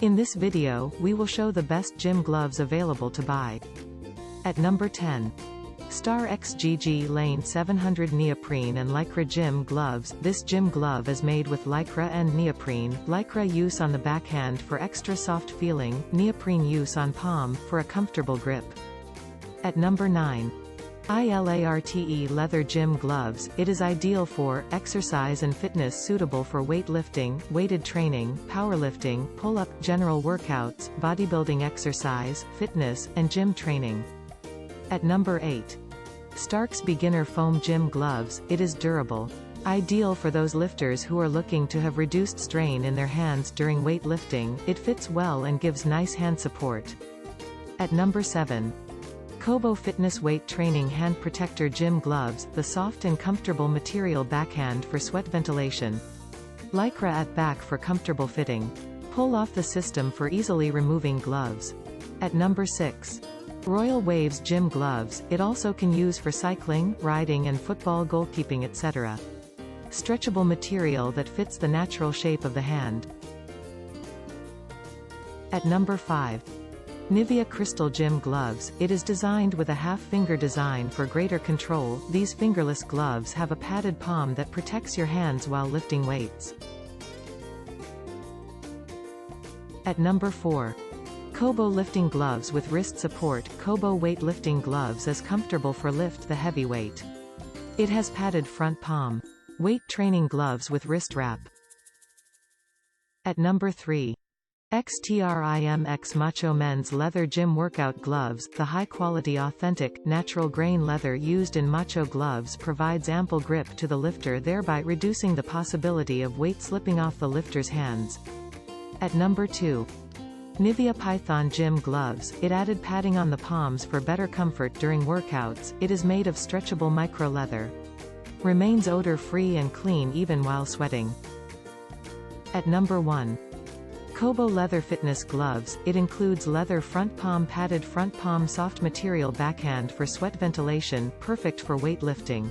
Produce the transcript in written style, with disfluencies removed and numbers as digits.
In this video, we will show the best gym gloves available to buy. At number 10. Starx GG Lane 700 Neoprene and Lycra Gym Gloves. This gym glove is made with Lycra and Neoprene. Lycra use on the backhand for extra soft feeling, Neoprene use on palm, for a comfortable grip. At number 9. ILARTE Leather Gym Gloves. It is ideal for exercise and fitness, suitable for weightlifting, weighted training, powerlifting, pull-up, general workouts, bodybuilding exercise, fitness, and gym training. At number 8. Starx Beginner Foam Gym Gloves. It is durable. Ideal for those lifters who are looking to have reduced strain in their hands during weightlifting. It fits well and gives nice hand support. At number 7. Kobo Fitness Weight Training Hand Protector Gym Gloves. The soft and comfortable material backhand for sweat ventilation. Lycra at back for comfortable fitting. Pull off the system for easily removing gloves. At number 6. Royal Waves Gym Gloves. It also can use for cycling, riding and football, goalkeeping, etc. Stretchable material that fits the natural shape of the hand. At number 5. Nivia Crystal Gym Gloves. It is designed with a half-finger design for greater control. These fingerless gloves have a padded palm that protects your hands while lifting weights. At number 4. Kobo Lifting Gloves with Wrist Support. Kobo Weightlifting Gloves is comfortable for lift the heavy weight. It has padded front palm. Weight training gloves with wrist wrap. At number 3. XTRIM X Macho Men's Leather Gym Workout Gloves. The high-quality, authentic, natural grain leather used in Macho gloves provides ample grip to the lifter, thereby reducing the possibility of weight slipping off the lifter's hands. At number 2. Nivia Python Gym Gloves. It added padding on the palms for better comfort during workouts. It is made of stretchable micro leather. Remains odor-free and clean even while sweating. At number 1. Kobo Leather Fitness Gloves. It includes leather front palm, padded front palm, soft material backhand for sweat ventilation, perfect for weightlifting.